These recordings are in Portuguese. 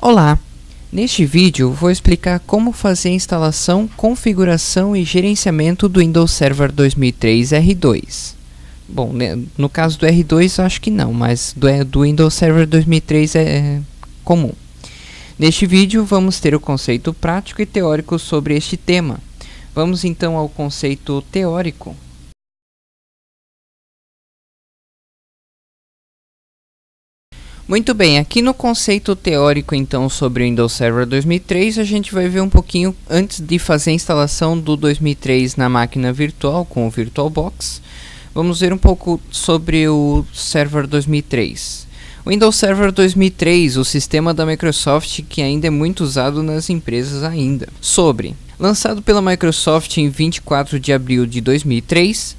Olá! Neste vídeo vou explicar como fazer a instalação, configuração e gerenciamento do Windows Server 2003 R2. Bom, no caso do R2 acho que não, mas do Windows Server 2003 é comum. Neste vídeo vamos ter o conceito prático e teórico sobre este tema. Vamos então ao conceito teórico. Muito bem, aqui no conceito teórico então sobre o Windows Server 2003, a gente vai ver um pouquinho antes de fazer a instalação do 2003 na máquina virtual com o VirtualBox. Vamos ver um pouco sobre o Server 2003. O Windows Server 2003, o sistema da Microsoft que ainda é muito usado nas empresas ainda. Lançado pela Microsoft em 24 de abril de 2003,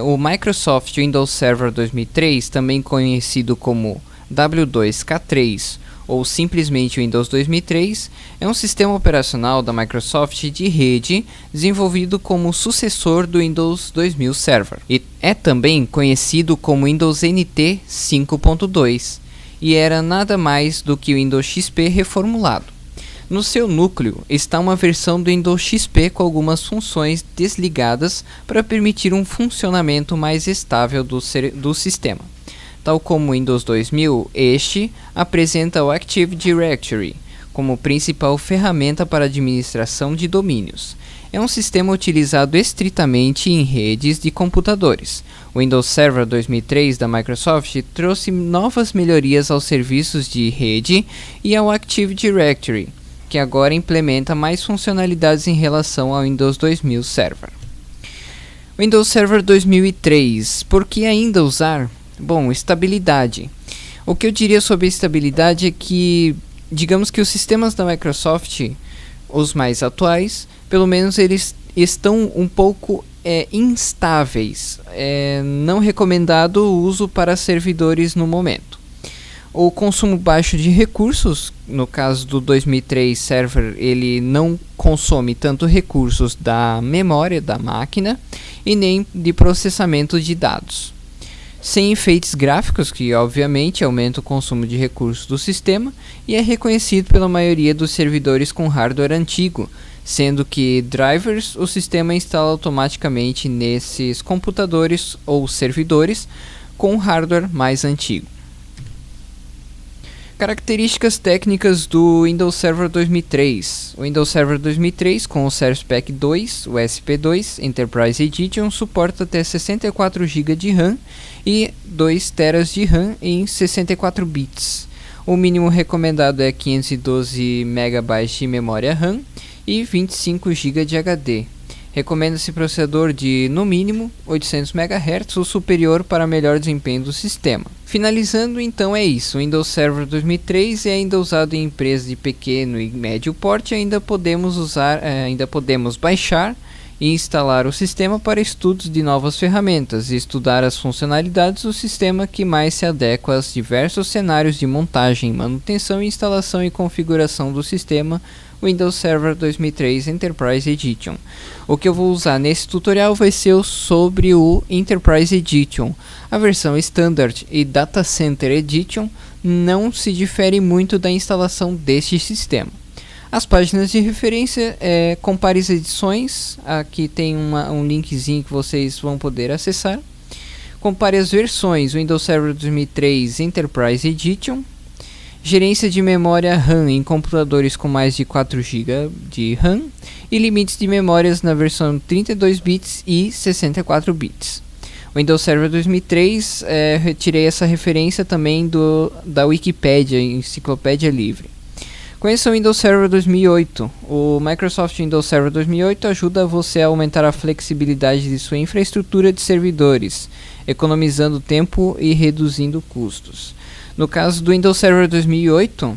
o Microsoft Windows Server 2003, também conhecido como W2K3 ou simplesmente Windows 2003, é um sistema operacional da Microsoft de rede desenvolvido como sucessor do Windows 2000 Server. E é também conhecido como Windows NT 5.2 e era nada mais do que o Windows XP reformulado. No seu núcleo está uma versão do Windows XP com algumas funções desligadas para permitir um funcionamento mais estável do sistema. Tal como o Windows 2000, este apresenta o Active Directory como principal ferramenta para administração de domínios. É um sistema utilizado estritamente em redes de computadores. O Windows Server 2003 da Microsoft trouxe novas melhorias aos serviços de rede e ao Active Directory, que agora implementa mais funcionalidades em relação ao Windows 2000 Server. Windows Server 2003, por que ainda usar? Bom, estabilidade. O que eu diria sobre estabilidade é que, digamos que os sistemas da Microsoft, os mais atuais, pelo menos eles estão um pouco instáveis. Não recomendado o uso para servidores no momento. O consumo baixo de recursos, no caso do 2003 Server, ele não consome tanto recursos da memória da máquina e nem de processamento de dados. Sem efeitos gráficos, que obviamente aumenta o consumo de recursos do sistema, e é reconhecido pela maioria dos servidores com hardware antigo, sendo que drivers o sistema instala automaticamente nesses computadores ou servidores com hardware mais antigo. Características técnicas do Windows Server 2003. O Windows Server 2003 com o Service Pack 2, o SP2 Enterprise Edition, suporta até 64 GB de RAM e 2 TB de RAM em 64 bits. O mínimo recomendado é 512 MB de memória RAM e 25 GB de HD. Recomenda-se processador de, no mínimo, 800 MHz ou superior para melhor desempenho do sistema. Finalizando, então é isso. O Windows Server 2003 é ainda usado em empresas de pequeno e médio porte. Ainda podemos baixar e instalar o sistema para estudos de novas ferramentas e estudar as funcionalidades do sistema que mais se adequam aos diversos cenários de montagem, manutenção, instalação e configuração do sistema Windows Server 2003 Enterprise Edition. O que eu vou usar nesse tutorial vai ser sobre o Enterprise Edition. A versão Standard e Data Center Edition não se difere muito da instalação deste sistema. As páginas de referência, compare as edições, aqui tem um linkzinho que vocês vão poder acessar. Compare as versões, Windows Server 2003 Enterprise Edition. Gerência de memória RAM em computadores com mais de 4 GB de RAM e limites de memórias na versão 32 bits e 64 bits. Windows Server 2003, retirei essa referência também da Wikipedia, Enciclopédia Livre. Conheça o Windows Server 2008. O Microsoft Windows Server 2008 ajuda você a aumentar a flexibilidade de sua infraestrutura de servidores, economizando tempo e reduzindo custos. No caso do Windows Server 2008,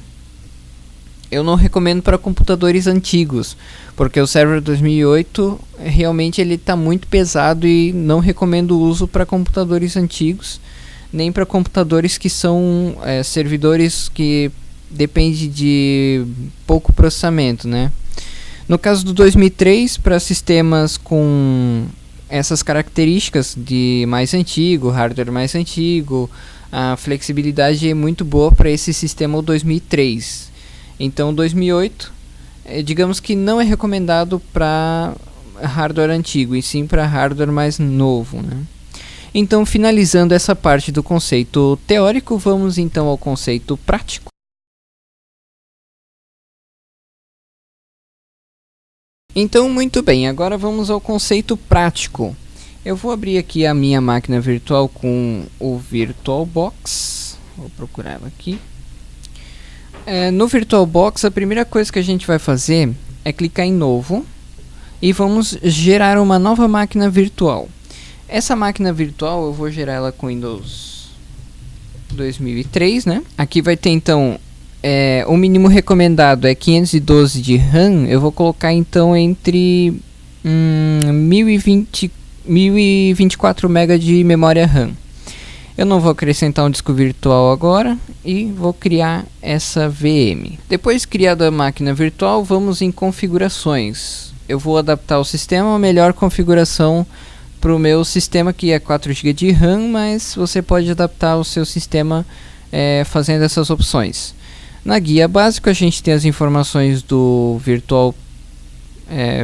eu não recomendo para computadores antigos, porque o Server 2008 realmente ele está muito pesado e não recomendo o uso para computadores antigos, nem para computadores que são servidores que dependem de pouco processamento, né? No caso do 2003, para sistemas com essas características de mais antigo, hardware mais antigo, a flexibilidade é muito boa para esse sistema 2003. Então 2008, digamos que não é recomendado para hardware antigo, e sim para hardware mais novo, né? Então, finalizando essa parte do conceito teórico, vamos então ao conceito prático. Então, muito bem, agora vamos ao conceito prático. Eu vou abrir aqui a minha máquina virtual com o VirtualBox. Vou procurar ela aqui. No VirtualBox, a primeira coisa que a gente vai fazer é clicar em Novo e vamos gerar uma nova máquina virtual. Essa máquina virtual eu vou gerar ela com Windows 2003, né? Aqui vai ter então o mínimo recomendado é 512 de RAM. Eu vou colocar então entre 1024 MB de memória RAM. Eu não vou acrescentar um disco virtual agora e vou criar essa VM. Depois de criada a máquina virtual, vamos em configurações. Eu vou adaptar o sistema à melhor configuração para o meu sistema, que é 4 GB de RAM, mas você pode adaptar o seu sistema fazendo essas opções. Na guia básica a gente tem as informações do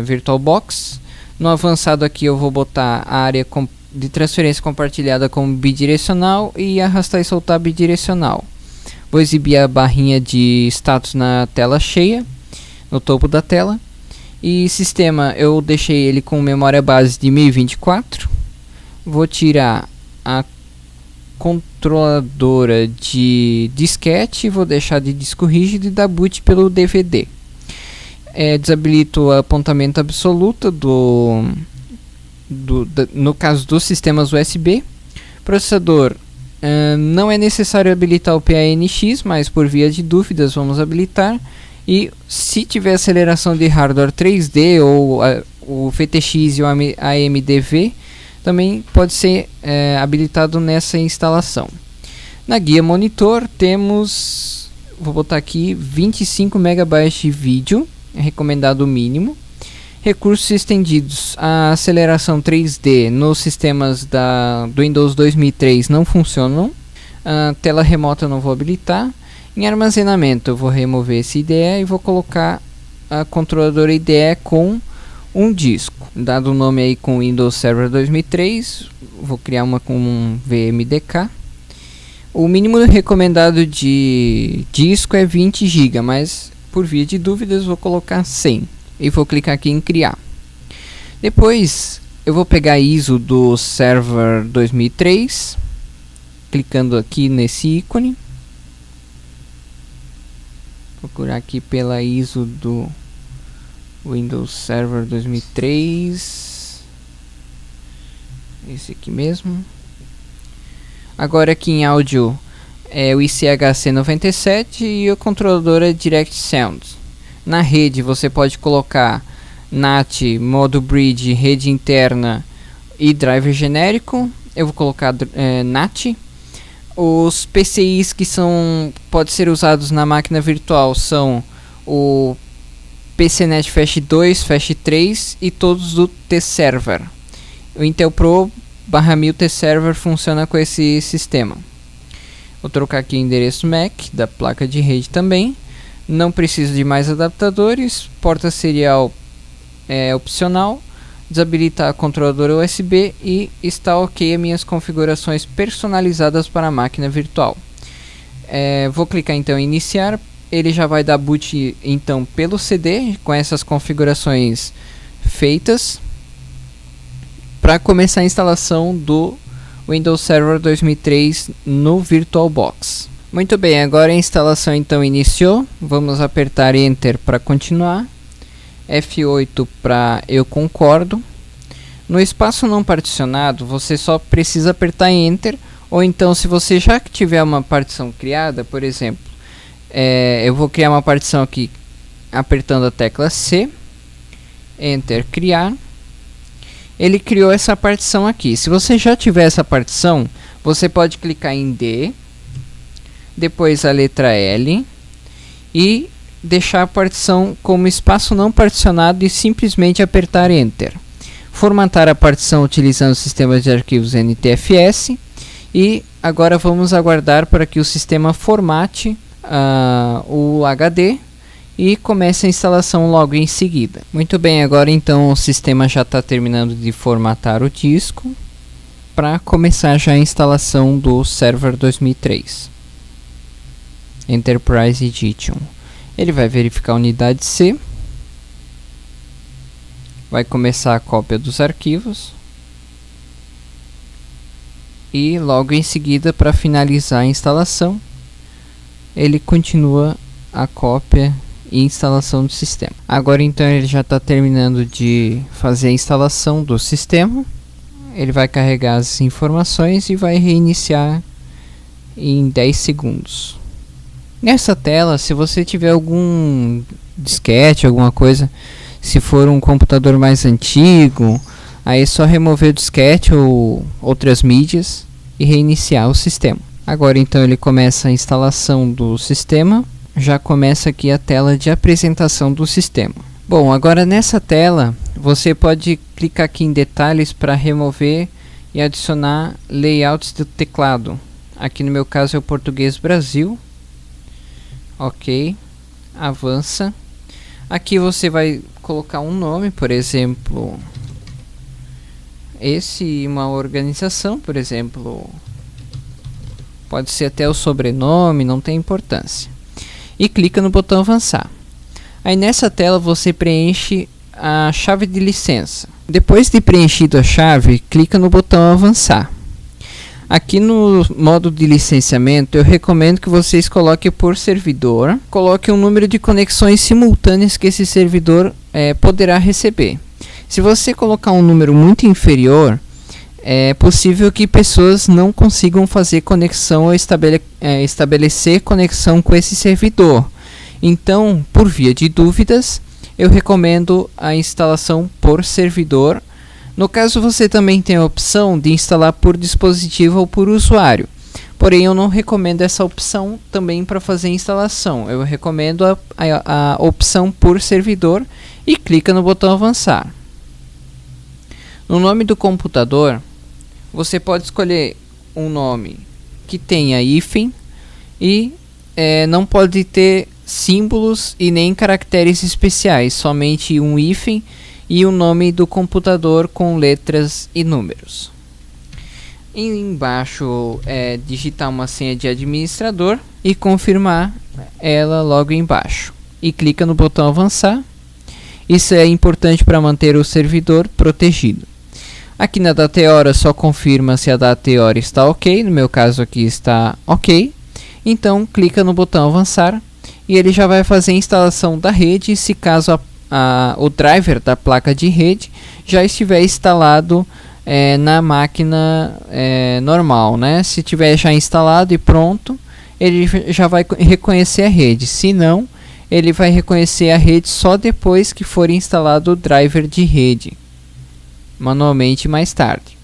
VirtualBox. No avançado aqui eu vou botar a área de transferência compartilhada como bidirecional e arrastar e soltar bidirecional. Vou exibir a barrinha de status na tela cheia, no topo da tela. E sistema eu deixei ele com memória base de 1024. Vou tirar a controladora de disquete, vou deixar de disco rígido e dar boot pelo DVD. Desabilito o apontamento absoluto no caso dos sistemas USB. Processador, não é necessário habilitar o PANX, mas por via de dúvidas vamos habilitar. E se tiver aceleração de hardware 3D ou o VTX e o AMDV, também pode ser habilitado nessa instalação. Na guia monitor temos, vou botar aqui 25 MB de vídeo, é recomendado o mínimo. Recursos estendidos, a aceleração 3D nos sistemas do Windows 2003 não funcionam. A tela remota eu não vou habilitar. Em armazenamento eu vou remover esse IDE e vou colocar a controladora IDE com um disco. Dado o nome aí com Windows Server 2003, vou criar uma com um VMDK. O mínimo recomendado de disco é 20 GB, mas por via de dúvidas vou colocar 100 e vou clicar aqui em criar. Depois eu vou pegar a ISO do Server 2003, clicando aqui nesse ícone. Procurar aqui pela ISO do Windows Server 2003, esse aqui mesmo. Agora aqui em áudio é o ICHC97 e o controlador é Direct Sound. Na rede você pode colocar NAT, modo bridge, rede interna e driver genérico. Eu vou colocar NAT. Os PCIs que podem ser usados na máquina virtual são o PCNet Flash 2, Flash 3 e todos do T-Server. O Intel Pro /1000 T-Server funciona com esse sistema. Vou trocar aqui o endereço MAC da placa de rede também. Não preciso de mais adaptadores. Porta serial é opcional. Desabilitar a controladora USB e está ok as minhas configurações personalizadas para a máquina virtual. Vou clicar então em iniciar. Ele já vai dar boot então pelo CD com essas configurações feitas para começar a instalação do Windows Server 2003 no VirtualBox. Muito bem, agora a instalação então iniciou. Vamos apertar Enter para continuar. F8 para eu concordo. No espaço não particionado você só precisa apertar Enter, ou então se você já tiver uma partição criada, por exemplo, eu vou criar uma partição aqui apertando a tecla C, Enter, criar. Ele criou essa partição aqui. Se você já tiver essa partição, você pode clicar em D, depois a letra L e deixar a partição como espaço não particionado e simplesmente apertar Enter. Formatar a partição utilizando o sistema de arquivos NTFS e agora vamos aguardar para que o sistema formate o HD e comece a instalação logo em seguida. Muito bem, agora então o sistema já está terminando de formatar o disco para começar já a instalação do Server 2003 Enterprise Edition. Ele vai verificar a unidade C, vai começar a cópia dos arquivos e logo em seguida, para finalizar a instalação, ele continua a cópia e instalação do sistema. Agora então ele já está terminando de fazer a instalação do sistema. Ele vai carregar as informações e vai reiniciar em 10 segundos. Nessa tela, se você tiver algum disquete, alguma coisa, se for um computador mais antigo, aí é só remover o disquete ou outras mídias e reiniciar o sistema. Agora então ele começa a instalação do sistema. Já começa aqui a tela de apresentação do sistema. Bom, agora nessa tela você pode clicar aqui em detalhes para remover e adicionar layouts do teclado. Aqui no meu caso é o Português Brasil. Ok, avança. Aqui você vai colocar um nome, por exemplo, esse, uma organização, por exemplo, pode ser até o sobrenome, não tem importância. E clica no botão avançar. Aí nessa tela você preenche a chave de licença. Depois de preenchido a chave, clica no botão avançar. Aqui no modo de licenciamento, eu recomendo que vocês coloquem por servidor, coloque um número de conexões simultâneas que esse servidor poderá receber. Se você colocar um número muito inferior, é possível que pessoas não consigam fazer conexão ou estabelecer conexão com esse servidor. Então, por via de dúvidas, eu recomendo a instalação por servidor. No caso, você também tem a opção de instalar por dispositivo ou por usuário. Porém, eu não recomendo essa opção também para fazer a instalação. Eu recomendo a opção por servidor e clica no botão avançar. No nome do computador, você pode escolher um nome que tenha hífen e não pode ter símbolos e nem caracteres especiais, somente um hífen e o nome do computador com letras e números. E embaixo digitar uma senha de administrador e confirmar ela logo embaixo. E clica no botão avançar. Isso é importante para manter o servidor protegido. Aqui na data e hora só confirma se a data e hora está ok. No meu caso aqui está ok. Então clica no botão avançar e ele já vai fazer a instalação da rede, se caso o driver da placa de rede já estiver instalado na máquina normal, né? Se tiver já instalado e pronto, ele já vai reconhecer a rede. Se não, ele vai reconhecer a rede só depois que for instalado o driver de rede, manualmente mais tarde.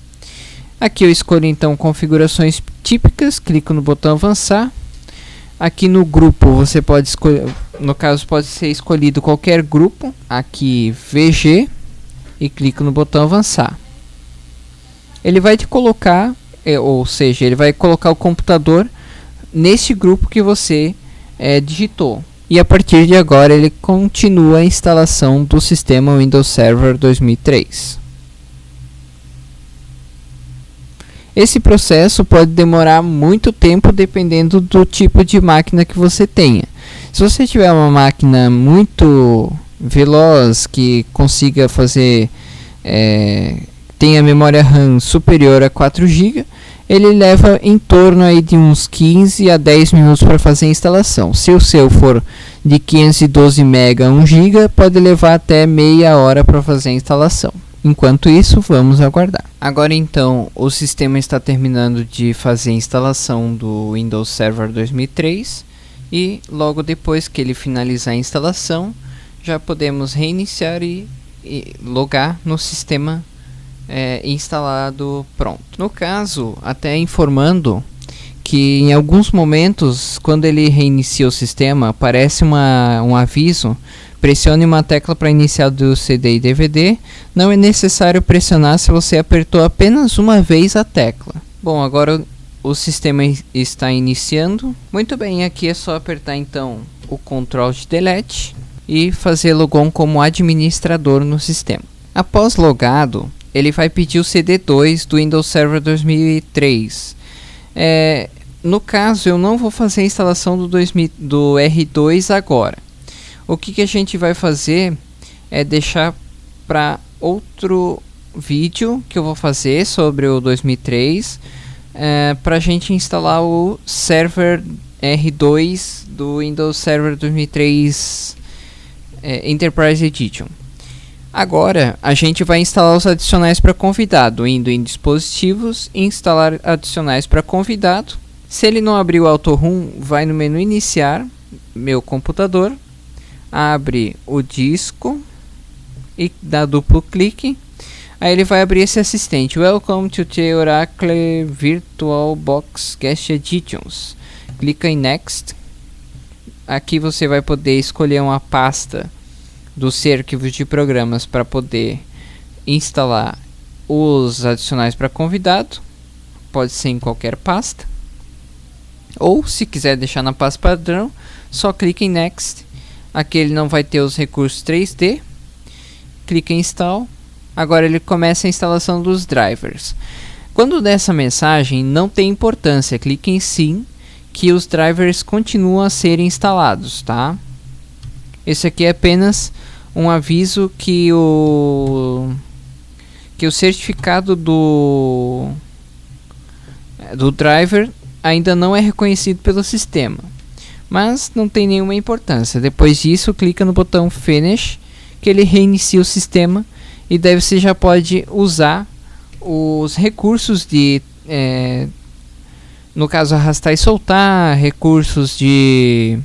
Aqui eu escolho então configurações típicas, clico no botão avançar. Aqui no grupo você pode escolher, no caso pode ser escolhido qualquer grupo, aqui VG, e clico no botão avançar. Ele vai te colocar, ou seja, ele vai colocar o computador nesse grupo que você digitou. E a partir de agora ele continua a instalação do sistema Windows Server 2003. Esse processo pode demorar muito tempo dependendo do tipo de máquina que você tenha. Se você tiver uma máquina muito veloz, que consiga fazer, tenha memória RAM superior a 4 GB, ele leva em torno aí de uns 15 a 10 minutos para fazer a instalação. Se o seu for de 512 MB a 1 GB, pode levar até meia hora para fazer a instalação. Enquanto isso, vamos aguardar. Agora então, o sistema está terminando de fazer a instalação do Windows Server 2003 e logo depois que ele finalizar a instalação, já podemos reiniciar e logar no sistema instalado pronto. No caso, até informando que em alguns momentos, quando ele reinicia o sistema, aparece um aviso: pressione uma tecla para iniciar do CD e DVD. Não é necessário pressionar se você apertou apenas uma vez a tecla. Bom, agora o sistema está iniciando. Muito bem, aqui é só apertar então o Ctrl Delete e fazer logon como administrador no sistema. Após logado, ele vai pedir o CD2 do Windows Server 2003. No caso, eu não vou fazer a instalação do R2 agora. O que a gente vai fazer é deixar para outro vídeo que eu vou fazer sobre o 2003, para a gente instalar o Server R2 do Windows Server 2003 Enterprise Edition. Agora a gente vai instalar os adicionais para convidado, indo em dispositivos e instalar adicionais para convidado. Se ele não abrir o AutoRun, vai no menu iniciar, meu computador, abre o disco e dá duplo clique. Aí ele vai abrir esse assistente, Welcome to the Oracle VirtualBox Guest Editions. Clica em Next. Aqui você vai poder escolher uma pasta dos arquivos de programas para poder instalar os adicionais para convidado. Pode ser em qualquer pasta. Ou se quiser deixar na pasta padrão, só clica em Next. Aqui ele não vai ter os recursos 3D. Clica em Install. Agora ele começa a instalação dos drivers. Quando der essa mensagem, não tem importância. Clique em Sim, que os drivers continuam a ser instalados, tá? Esse aqui é apenas um aviso que o certificado do driver ainda não é reconhecido pelo sistema, mas não tem nenhuma importância. Depois disso, clica no botão Finish, que ele reinicia o sistema, e daí você já pode usar os recursos de, no caso, arrastar e soltar, recursos de,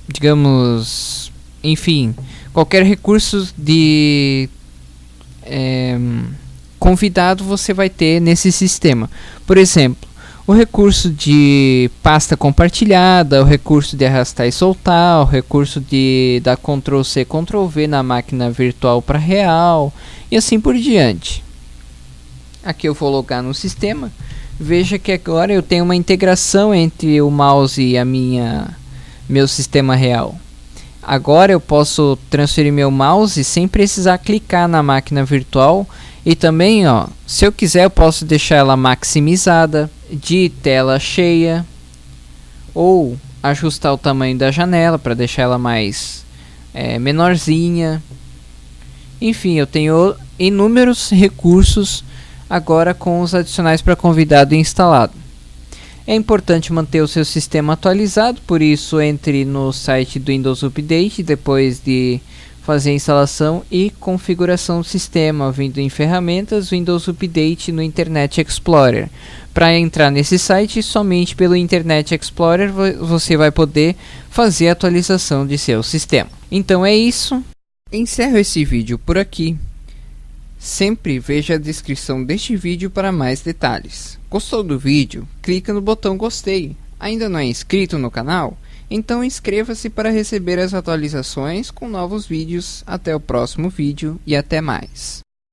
digamos, enfim, qualquer recurso de convidado você vai ter nesse sistema. Por exemplo, o recurso de pasta compartilhada, o recurso de arrastar e soltar, o recurso de dar Ctrl C, Ctrl V na máquina virtual para real e assim por diante. Aqui eu vou logar no sistema. Veja que agora eu tenho uma integração entre o mouse e meu sistema real. Agora eu posso transferir meu mouse sem precisar clicar na máquina virtual. E também, se eu quiser, eu posso deixar ela maximizada, de tela cheia, ou ajustar o tamanho da janela para deixar ela mais menorzinha. Enfim, eu tenho inúmeros recursos agora com os adicionais para convidado instalado. É importante manter o seu sistema atualizado, por isso entre no site do Windows Update depois de fazer a instalação e configuração do sistema, vindo em ferramentas, Windows Update no Internet Explorer. Para entrar nesse site, somente pelo Internet Explorer você vai poder fazer a atualização de seu sistema. Então é isso. Encerro esse vídeo por aqui. Sempre veja a descrição deste vídeo para mais detalhes. Gostou do vídeo? Clica no botão gostei. Ainda não é inscrito no canal? Então inscreva-se para receber as atualizações com novos vídeos. Até o próximo vídeo e até mais.